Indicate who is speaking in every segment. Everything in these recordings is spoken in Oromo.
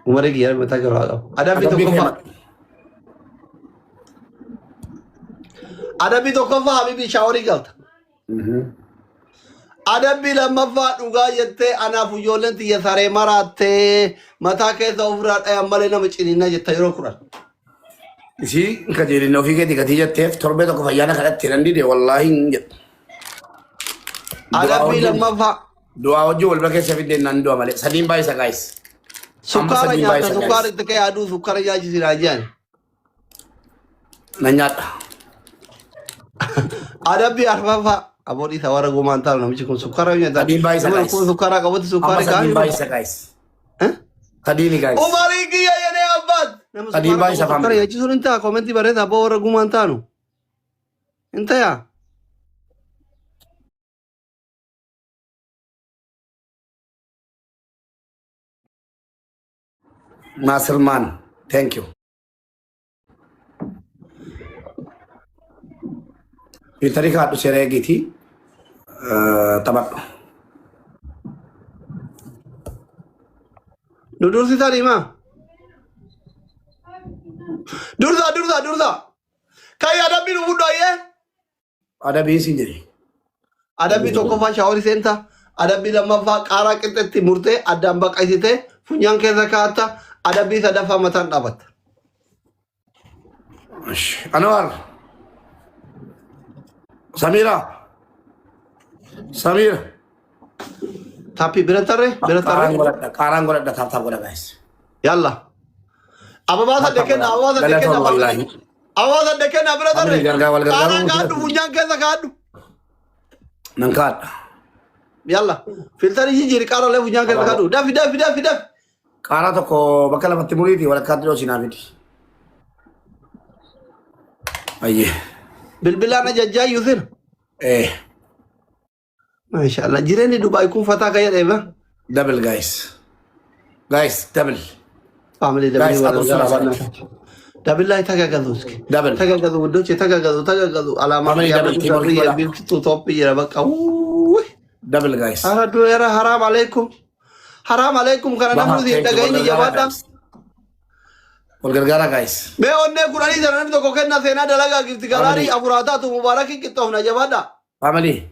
Speaker 1: umare kiyya mataa garaa qaba. Adabbii tokkoffaa habibi shaaworii galta. Adabbii lammaffaa dhugaa jettee anaaf ijoolleen xiyya saree maraattee mataa keessa ofirraa dhayan malee nama ciniinaa jetta yeroo kudhan.
Speaker 2: Isi kajeelina ofii keetii gatii jetteef torbee tokko fayyaana kadhatti nan dide wallaahi hin jedhu.
Speaker 1: Adabbii lammaffaa.
Speaker 2: Du'aa wajjin wal bakeessa fidde nan du'a malee sadiin baay'isa gaayis.
Speaker 1: Sukkaara nyaata sukkaara itti ka'ee aduu sukkaara nyaachisiraa jiran.
Speaker 2: Na nyaadha.
Speaker 1: Adabbii arfaffaa. Aboodii sawara gumaan taa'u namichi kun sukkaara nyaata.
Speaker 2: Sadiin baay'isa gaayis.
Speaker 1: Kun sukkaara qabutti sukkaara gaayis.
Speaker 2: Sadiin baay'isa gaayis. Sadiini gaayis.
Speaker 1: Umarii kiyya yenee abbaat.
Speaker 2: Sadiin baay'isa faamilii.
Speaker 1: Sukkaara nyaachisuun hin ta'a koomenti bareeda abbaa warra gumaan taa'u. Hin ta'a.
Speaker 2: Masilman, thank you. Pitari kaadu seree giti tabadhu.
Speaker 1: Dursi tadi ma. Dursa. Kai adabbii nu fudhu ayyee.
Speaker 2: Adabbii siin jedhi.
Speaker 1: Adabbii tokkoffaa shaaworii seenta. Adabbii lammaffaa qaaraa qixxeetti murtee addaan baqaysitee funyaan keessa kaa'atta. Adabbii sadaffaa mataan dhaabatta.
Speaker 2: Anwar. Samira.
Speaker 1: Tapi bira tarree.
Speaker 2: Qaaraan godhadha taaptaa godha guys.
Speaker 1: Yalla. Ababaa sadde kenna bira tarree. Qaaraan kaadhu funyaan keessa kaadhu.
Speaker 2: Nan kaadha.
Speaker 1: Yalla. Filtarii jijjiiri qaaraalee funyaan keessa kaadhu. Dafi.
Speaker 2: Qaaraa tokko bakka lamatti muriitii walakkaatti dhoo sinaa fidi. Ayyee.
Speaker 1: Bilbilaan ajajjaa Yusir. Maashaallah. Jireenyi Dubaay kun fataa kaya dheeba.
Speaker 2: Double guys. Double.
Speaker 1: Family
Speaker 2: Guys,
Speaker 1: double tagagalu.
Speaker 2: Double.
Speaker 1: Tagagalu wudoche tagagalu. Alama ya bilkitu topi jira bakka.
Speaker 2: Double guys.
Speaker 1: Aradu era haram alaikum. Haram alaikum karena namnu di dagaini jabatan.
Speaker 2: Gargara guys.
Speaker 1: Me onne kurani jaran to kokenna sena dalaga gifti galari afurata tu mubaraki kitofna jabada.
Speaker 2: Family.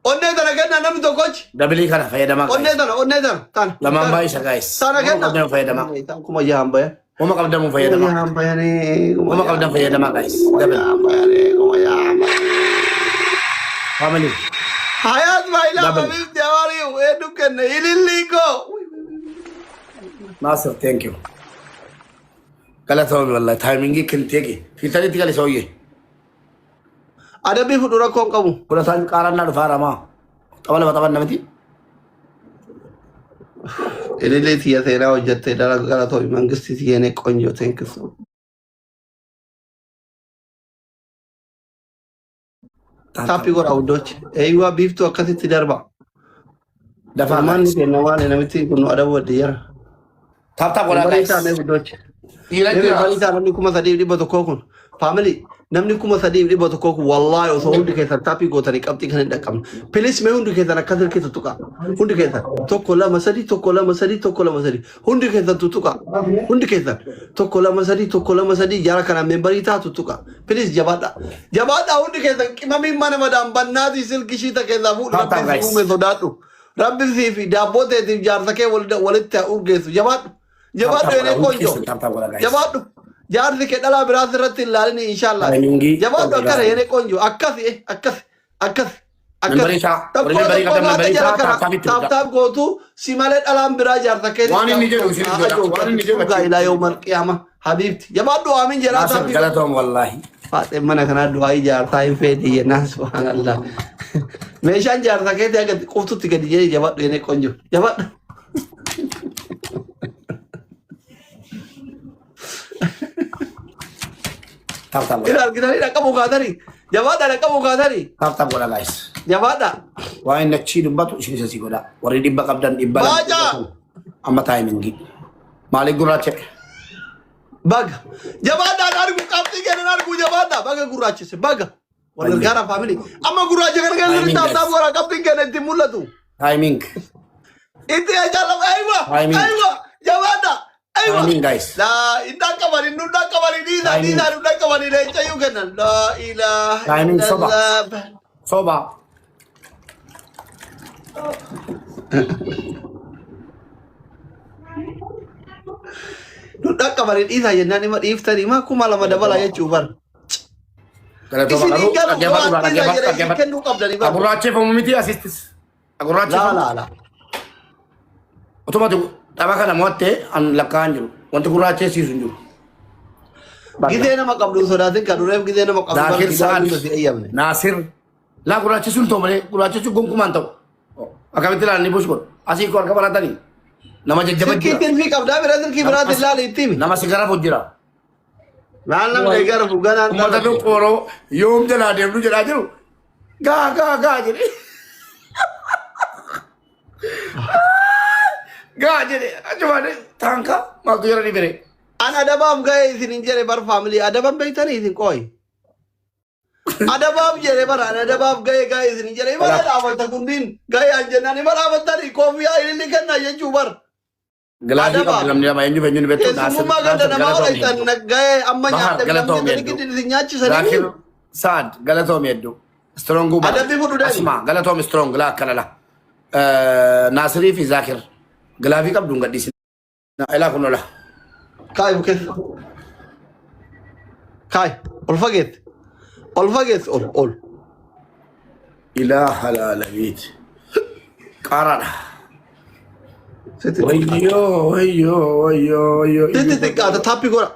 Speaker 1: Onne dana kenna namni to coach.
Speaker 2: Double kana fayyadama.
Speaker 1: Onne dana tan.
Speaker 2: Lamaan baay'isa guys.
Speaker 1: Sana kenna.
Speaker 2: Qabdan fayyadama.
Speaker 1: Kuma jamba ya.
Speaker 2: Kuma qabdan fayyadama.
Speaker 1: Jamba ya ni.
Speaker 2: Kuma qabdan fayyadama guys. Double.
Speaker 1: Kuma jamba.
Speaker 2: Family.
Speaker 1: Hayat baila mami jawari edu kenna ililiko.
Speaker 2: Nasir, thank you. Kala tahu wallah timing kan tegi. Kita ni tinggal soye.
Speaker 1: Adabbii fudura kon qabu.
Speaker 2: Kula san qaran na fara ma. Tawala bataban namati.
Speaker 1: Elele tiya seenaa hojjattee dalagaa ta'u mangisti tiyene qonjo thank you so. Tapi gora udoch. Eywa biftu akkasitti darba.
Speaker 2: Dafa
Speaker 1: Manni kenna waan namatti kun adabu wadiyara.
Speaker 2: Tap gora guys.
Speaker 1: Namni kuma sadii dhibba tokkoo kun family namni kuma sadii dhibba tokkoo kun wallahi osoo hundi keessan taapii gootanii qabxii kan hin dhaqqabne pilis mee hundi keessan akkas hirkisa tuqa hundi keessan tokko lama sadii hundi keessan tuqa hundi keessan tokko lama sadii jara kana membarii taatu tuqa pilis jabaadha hundi keessan qimamiin mana madaan bannaati silkishii takkeessaa fuudhu rabbiin si uume sodaadhu rabbiin sii fi daabboo teetiif jaarsa kee walitti urgeessu jabaadhu. Jabadu ene konjo. Jabadu. Jaarsi ke dala biras irratti ilaalini inshallah. Jabadu akkana ene konjo akkasi. Taap gootu si malee dhalaan biraa jaarsa kee.
Speaker 2: Waan inni jedhu
Speaker 1: gaa ilaa yawmal qiyaama habibti. Jabadu aamin jedhaa
Speaker 2: taapii. Galatoom wallahi.
Speaker 1: Faaxee mana kana du'aa jaarsaa hin feeti jennaan subhanallah. Meeshaan jaarsa keetii aga qoftutti gadi jedhee jabadu ene konjo. Jabadu. Ilal kita ni nak kamu katari. Jabada nak kamu katari.
Speaker 2: Tap gola guys.
Speaker 1: Jabada.
Speaker 2: Wah nak cidu batu sini sasi gola. Wari di bakap dan ibal.
Speaker 1: Baca.
Speaker 2: Amma timing gi. Malik gurace.
Speaker 1: Bag. Jabada narku kapti kan narku jabada. Baga gurace se baga. Wala gara family. Amma gurace kan kan tap gora kapti kan timula tu.
Speaker 2: Timing.
Speaker 1: Itu aja lah aywa. Jabada. ايوه
Speaker 2: Timing guys.
Speaker 1: لا إنك كمان إنك كمان دينا إنك كمان ليش يوكنا لا إله
Speaker 2: Timing
Speaker 1: إلا
Speaker 2: soba.
Speaker 1: الله
Speaker 2: Soba.
Speaker 1: إنك كمان إذا جناني ما إفتري ما كم على ما دبلا يجوبر
Speaker 2: Kalau
Speaker 1: Di
Speaker 2: coba
Speaker 1: sini kan
Speaker 2: karu,
Speaker 1: buat kan nukap dari bang.
Speaker 2: Aku race pemumiti asistis. Aku race.
Speaker 1: La.
Speaker 2: Otomatis tabaka na motte an lakanjuru. Wanti ku race si sunjuru.
Speaker 1: Gide na makablu sodatin kadurem gide na makablu.
Speaker 2: Zakir Saad.
Speaker 1: Si ayam ne.
Speaker 2: Nasir. La ku race sun to male, ku race su gum kumanto. Akabitila ni buskot. Asi ko kabara tani. Nama jajjabat.
Speaker 1: Kitin fi kabda beradir ki beradir la itimi.
Speaker 2: Nama sigara bujira.
Speaker 1: Malam legar fugana
Speaker 2: Umata tu poro yom jala dem lu jala jiru. Ga jadi. Ga jadi. Coba deh tangka mau jara ni bere.
Speaker 1: Ana ada bam gay sinin jere bar family ada bam baita ni sin koi. Ada bam jere bar ada bam gay sinin jere bar ada awal takundin gay anjana ni bar awal tadi kopi air ni kan na ye chubar.
Speaker 2: Geladi ka dalam dia main juga nyun betul
Speaker 1: Nasib semua kan ada nama orang itu nagay amanya ada dalam dia kita di nyaci
Speaker 2: Zakir
Speaker 1: sendiri.
Speaker 2: Saad galatom yeddu strong gu
Speaker 1: Ada bifu dudani.
Speaker 2: asma galatom strong la kalala Nasri fi Zakir galavi kab dunga di sini ila kunola
Speaker 1: Kai bukan. Kai. All forget all.
Speaker 2: ila halalabit qarana Wayo.
Speaker 1: Titi kata tapi gora.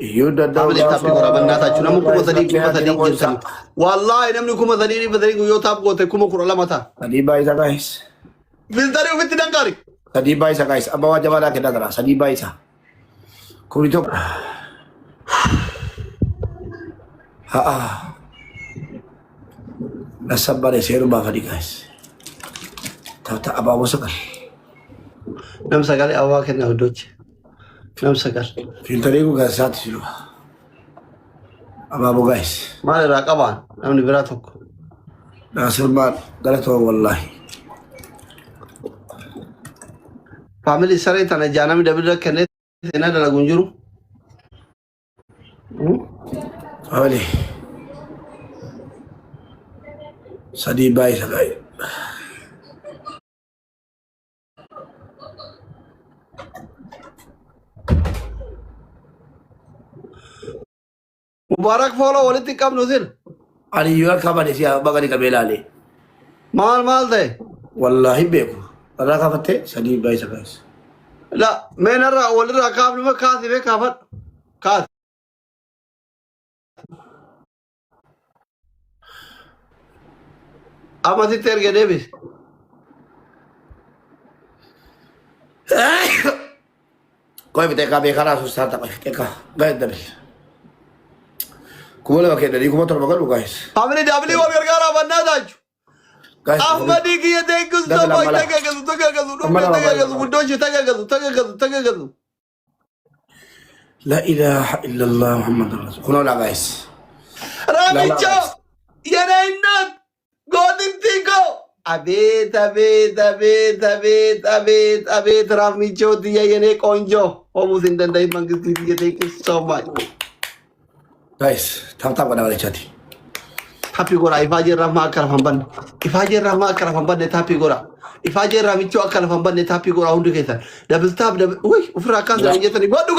Speaker 2: Iyo dadda.
Speaker 1: Tapi tapi gora benda tak cuma kuma tadi jinsan. Wallahi namni kuma tadi yo tap gote kuma kurala mata.
Speaker 2: Tadi bai sa guys.
Speaker 1: Filtari ubi tidang kari.
Speaker 2: Tadi bai sa guys. Abawa jabada kita tara. Tadi bai sa. Kurito. Nasabar seru bakal guys. Tahu abawa sakal.
Speaker 1: Nam sekali awak kena udut. Nam sekali.
Speaker 2: Filteri ku gas satu silo. Abawa guys.
Speaker 1: Mana rakaban? Nam ni berat aku.
Speaker 2: Nasir mat galato wallahi.
Speaker 1: Family sare tanah jana mi double kene tena dalam gunjuru.
Speaker 2: Family. Sadi bai sa guys.
Speaker 1: Mubarak follow waliti kam nuzil.
Speaker 2: Ali yuar kabar siya bagani kabela ali.
Speaker 1: Mal deh.
Speaker 2: Wallahi beku. Ada kafate sadi bai sa guys.
Speaker 1: La, mana ra wali rakam ni mah kasi be kafat. Kas. Amati terge debis.
Speaker 2: Kau beteka bekara susah tak beteka. Guys dah. Kumula pakai dari kumot terbagal guys.
Speaker 1: Family double wal gargara banna daju.
Speaker 2: Guys.
Speaker 1: Ahmadi ki ye dekh so boy tagagazu budoji tagagazu.
Speaker 2: La ilaha illallah Muhammadur Rasul. Kuno la guys.
Speaker 1: Ramicho yene innat godin tigo. Abet Ramicho dia yene konjo. Omu sindandai mangisi dia thank you so much.
Speaker 2: Guys, tap pada wale chati.
Speaker 1: Tapi gora ifajir rahma akar famban. Ifajir rahma akar famban ne tapi gora. Ifajir Ramicho akar famban ne tapi gora hundu kesa. Double tap double. Wih, ufra kan dah injet ni. Gadu.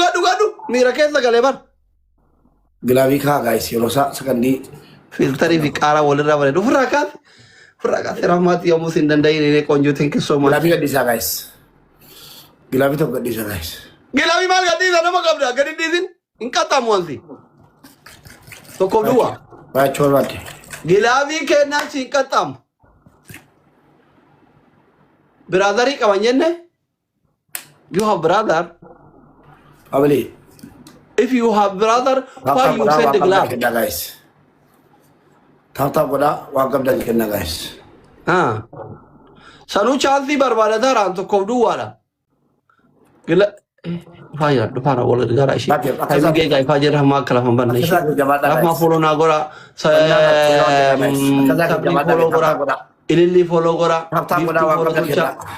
Speaker 1: Mira kesa galebar.
Speaker 2: Gelawi kha guys, yolosa sekandi.
Speaker 1: Filteri fikara wala rawale. Ufra kan rahmat ya musin dandai ni konjo thank you so much.
Speaker 2: Gelawi gak bisa guys. Gelawi tu gak bisa guys.
Speaker 1: Gilawi mal gadi sana makabda. Gadi dizin. Inka tamuansi. To ko dua.
Speaker 2: Baik chor bate.
Speaker 1: Gilawi ke nasi katam. Brother kawanyen ne? You have brother.
Speaker 2: Abali.
Speaker 1: If you have brother, why you send the glove?
Speaker 2: Guys. Tap pada wakab dan kena guys.
Speaker 1: हाँ सनु चांदी बर्बाद था राम तो कोडू वाला गला भाई यार दोबारा बोले gara isi tapi gay fajar rahma kalah memban isi rahma follow na gora saya tapi follow gora ilili follow gora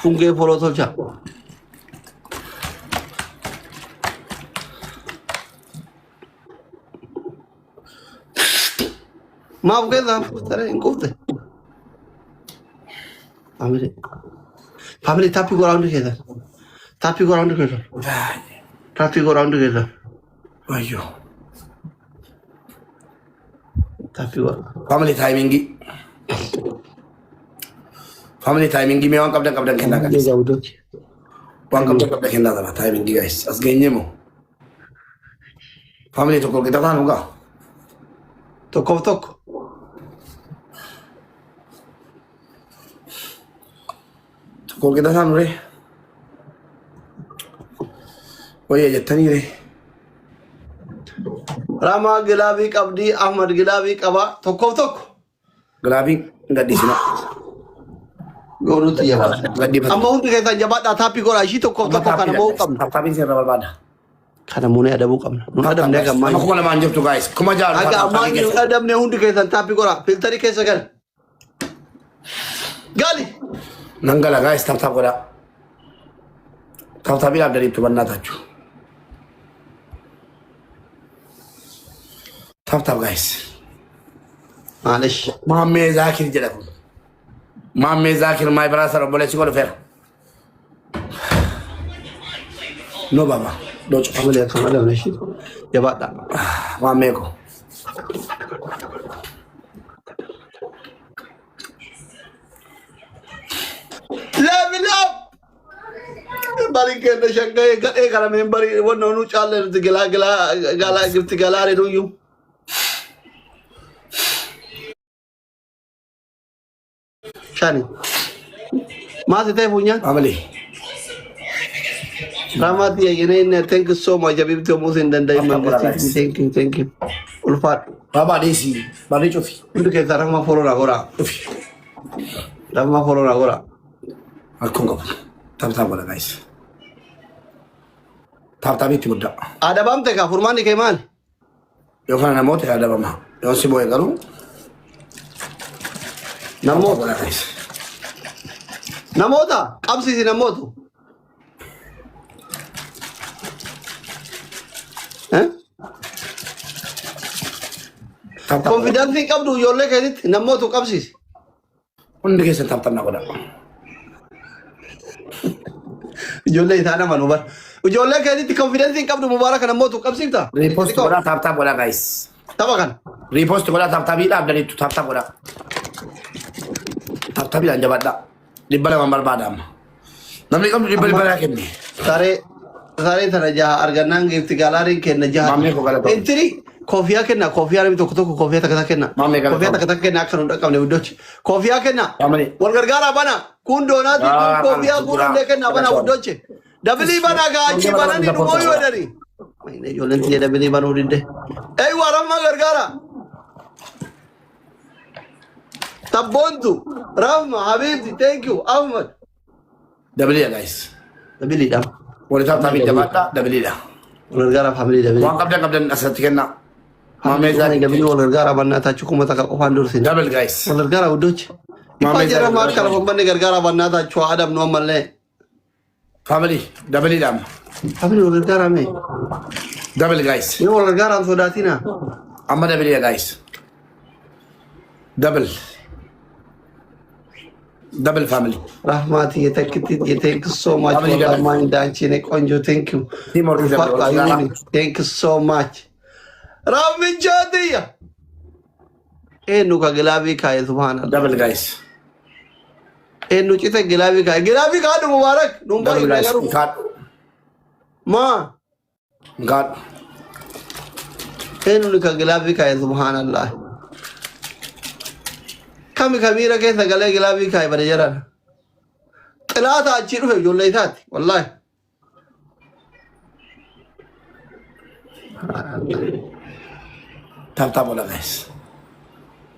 Speaker 1: fungge follow tolcha Maaf keessa tare hin qufte. Family tappii goraa hundi keessan. Tappii goraa hundi keessan. Tappii goraa hundi keessan.
Speaker 2: Wayyo.
Speaker 1: Tappii goraa.
Speaker 2: Family timing. Family timing mee waan qabdan kennaa kan. Waan qabdan kennaa kana timing guys. As geenyemo. Family tokko kita kan uga.
Speaker 1: Tokko.
Speaker 2: Tokko kita kan ure. Oye jettanii re.
Speaker 1: Rama Gilaabii qabdi, Ahmad Gilaabii qaba. Tokko.
Speaker 2: Gilaabii gadhiisina.
Speaker 1: Goonutti jabaata. Amma hundi keessan jabaadhaa taappii goraa ishii tokko kana moo qabna.
Speaker 2: Taappiin sirra barbaada.
Speaker 1: Kana muunee adabuu qabna. Nu adabnee gammaa.
Speaker 2: Amma kuma lamaan jirtu guys. Kuma jaalu.
Speaker 1: Aga ammaa nu adabnee hundi keessan taappii goraa. Filtarii keessa gala. Gali.
Speaker 2: Nangala guys taap goraa. Taapii abdaniitu bannaa taachuu. Taap guys.
Speaker 1: Maalish.
Speaker 2: Mahammee Zaakir jedhamu. Mahammee Zaakir my brother obboleessi godhu feera. No baba. Docho.
Speaker 1: Amalee akkam adabne ishii. Jabaadhaa.
Speaker 2: Mahammee ko.
Speaker 1: Level up. Bari kenna shangay gadee kana men bari wonno nu challe gala gifti galare do yu. Shani. Maasi tay punya.
Speaker 2: Amali.
Speaker 1: Ramati ya yene thank you so much abibti musin dandai mangati. Thank you. Ulfat.
Speaker 2: Baba desi. Bari chofi.
Speaker 1: Undu ke tarang ma follow ra gora. Rama follow ra gora.
Speaker 2: Aku nggak. Taap bola guys. Taap itu muda.
Speaker 1: Ada bam te ka furmani ke man.
Speaker 2: Yo kan namo te ada bama. Yo si boy garu.
Speaker 1: Namo
Speaker 2: Bola guys.
Speaker 1: namota qabsi si namotu. Confidence qabdu yolle kedit namotu qabsi.
Speaker 2: Undi keessa taap na bola.
Speaker 1: Yolle itana manubar. Yolle kedit confidence qabdu mubarak namotu qabsita.
Speaker 2: Repost bola taap bola guys.
Speaker 1: Tabakan.
Speaker 2: Repost bola taap ila dari itu taap bola. Taap ila jabada. Di bala mambar badam. Namni kamu di bala kenni.
Speaker 1: Sare tana jaha arganang gifti galari kenna jaha.
Speaker 2: Mamme ko gala.
Speaker 1: Entiri kofiya kenna kofiya mi tokko kofiya takata kenna.
Speaker 2: Mamme gala.
Speaker 1: Kofiya takata kenna kan unda kamne udochi. Kofiya kenna.
Speaker 2: Amani.
Speaker 1: Wal gargara bana kun donati kun kofiya kun unda kenna bana udochi. Dabili bana ga achi bana ni moyo dari. Maine yolenti dabili bana udinde. Ei waramma gargara. Tabontu. Rahma Habibti thank you Ahmad.
Speaker 2: Dabili guys.
Speaker 1: Dabili dam.
Speaker 2: Boleh taap jabada dabili dah.
Speaker 1: Gargara family dabili.
Speaker 2: Wang kapten asal kenna. Mamme
Speaker 1: Zani dabili wal gargara banna ta chukuma ta qofan dursin.
Speaker 2: Double guys.
Speaker 1: Wal gargara udochi.
Speaker 2: Mamme
Speaker 1: Ipa jara ma kala bani gargara banna ta chwa adam no malle.
Speaker 2: Family double dam.
Speaker 1: Family wal gargara me.
Speaker 2: Double guys.
Speaker 1: Ni wal gargara sodatina.
Speaker 2: Amma double guys. Double family.
Speaker 1: Rahmati thank you so much
Speaker 2: Family
Speaker 1: for
Speaker 2: double.
Speaker 1: mind danchine konjo thank you.
Speaker 2: Timor
Speaker 1: Ulfat
Speaker 2: double.
Speaker 1: Ayuni, thank you so much. Ramin Jadiya. Nuka gilabi kaya subhanallah.
Speaker 2: Double guys.
Speaker 1: Nu cita gilabi kaya du mubarak. Numpa
Speaker 2: Double guys.
Speaker 1: garu.
Speaker 2: Cut.
Speaker 1: Ma.
Speaker 2: Cut.
Speaker 1: Nuka gilabi kaya subhanallah. Kami kamira keessa galee gilabii kaa'e bada jedhan. Xilaata achi dhufe ijoollee isaati wallahi.
Speaker 2: Taap bola guys.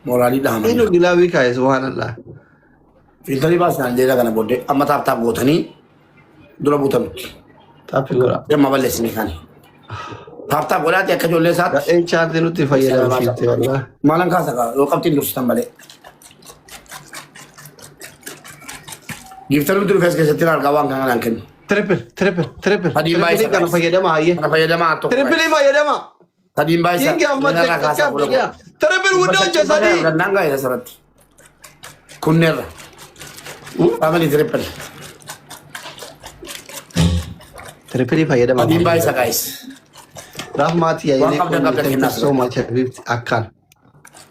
Speaker 2: Morali dah mana?
Speaker 1: Inu gilabii kaa'e subhanallah.
Speaker 2: Filteri baasnaan jeeda kana booddee amma taap gootanii dura buutanutti.
Speaker 1: Taappi godha.
Speaker 2: Amma balleessini kaani. Taap godhaati akka ijoollee isaatti.
Speaker 1: Gadheen chaartii nutti fayyadamsiifte wallahi.
Speaker 2: Maalan kaasa kaa yoo qabxiin dursitan malee. Giftaru tu fes keessatti argaa waan kanaan kennu.
Speaker 1: Triple.
Speaker 2: Adii baay'ee
Speaker 1: Triple kana fayyadama hayyee.
Speaker 2: Kana fayyadamaa tokko.
Speaker 1: Triple fayyadama.
Speaker 2: Tadi mbak Isa.
Speaker 1: Kiingi amma
Speaker 2: Nera kasa
Speaker 1: tekka
Speaker 2: pula.
Speaker 1: biya. Triple window je sadi.
Speaker 2: Nanga ya sarat. Kunera. Family triple.
Speaker 1: Triple fayyadama.
Speaker 2: Tadi mbak Isa guys.
Speaker 1: Rahmati ya
Speaker 2: Waan
Speaker 1: ile
Speaker 2: qabdan qabdan
Speaker 1: thank you
Speaker 2: kennaa
Speaker 1: so much Habibti akkan.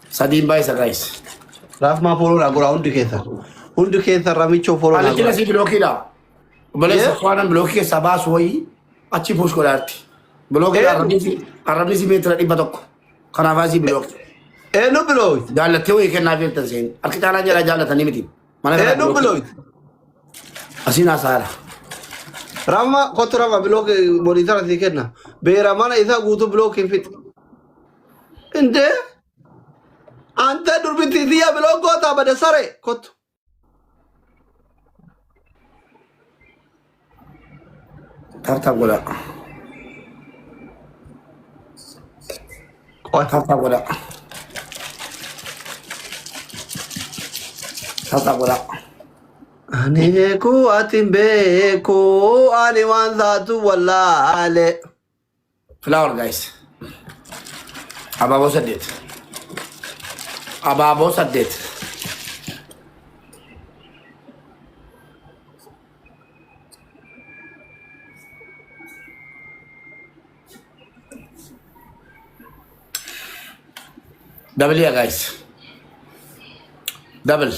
Speaker 2: Sadi mbak Isa guys.
Speaker 1: Rahma follow na gura hundi keessa. Hundi keessa ramicho follow na
Speaker 2: Ali kila
Speaker 1: gura.
Speaker 2: si bloki la. Bale
Speaker 1: Yeah.
Speaker 2: safwanan bloki ke sabas wai. Achi push ko darti. Bloki
Speaker 1: Yeah.
Speaker 2: arabni si metra di batok. Kana vazi bloki.
Speaker 1: No below.
Speaker 2: Jaallatee wayii kennaa fi tansiin harki caalaa jala jaallatanii miti.
Speaker 1: No below.
Speaker 2: Asiin haasaadha.
Speaker 1: Rahma kotu Rahma below monitor si kenna. Beera mana isa guutu below fit. Inde anta durbiti dia below gota bada sare kotu.
Speaker 2: Tartaab godha. Tartaab godha. Tartaab godha.
Speaker 1: Ani beeku atin beeku ani waan zaatu wallaale.
Speaker 2: Flower guys. Abaaboo saddeet. Abaaboo saddeet. Double ya guys. Double.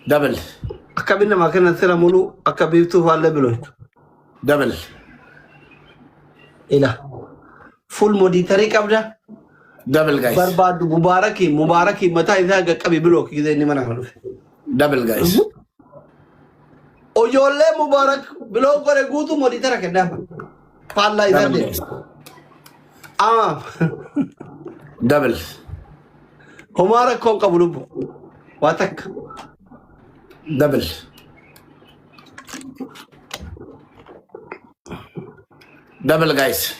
Speaker 2: Double.
Speaker 1: Akkabin nama kenna sira mulu akka biiftuu faalle below.
Speaker 2: Double.
Speaker 1: Ila full monitorii qabda.
Speaker 2: Double guys.
Speaker 1: Barbaadu mubaaraki mataa isaa qaqqabi below kizee inni mana kana dhufe.
Speaker 2: Double guys.
Speaker 1: Ijoollee mubaarak below gore guutu monitara kennaaf. Faallaa isaa
Speaker 2: Double
Speaker 1: deema.
Speaker 2: guys. Double.
Speaker 1: Homaa rakkoon qabu lubbu. Waa takka.
Speaker 2: Double. Double guys.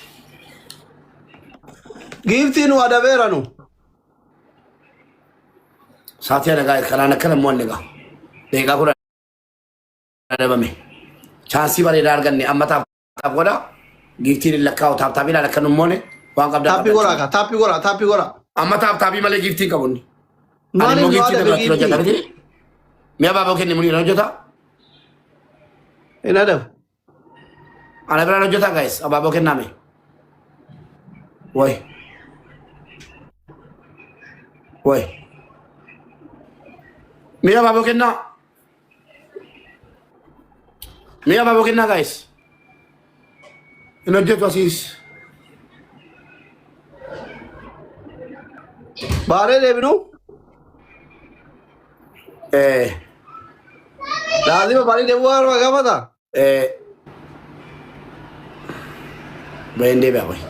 Speaker 1: Giiftiin waa dabeera nu.
Speaker 2: Saatii ana guys kanaan akkana mo'anne gaa. Deeqaa kudha dhabame. Chaansii bareedaa arganne amma taap godha. Giiftiin lakkaa'u taaptaabiidhaan akka nu mo'anne waan qabdaa.
Speaker 1: Taappii goraa.
Speaker 2: Amma taaptaabii malee giiftiin qabunni.
Speaker 1: Maaliif
Speaker 2: Ani
Speaker 1: nu
Speaker 2: giiftiin
Speaker 1: adabe
Speaker 2: irratti hojjeta
Speaker 1: giiftii?
Speaker 2: miti. Mi'a baaboo kenne muni hojjeta.
Speaker 1: Hin adabu.
Speaker 2: Ana biraan hojjeta guys. Abaaboo kennaame. Woy. Woy. Mi'a baaboo kennaa. Mi'a baaboo kennaa guys. Hin hojjetu asiis.
Speaker 1: Baaree deebinu. Laazima baaree deebuu waan gaafata.
Speaker 2: Bayan dai ba wai.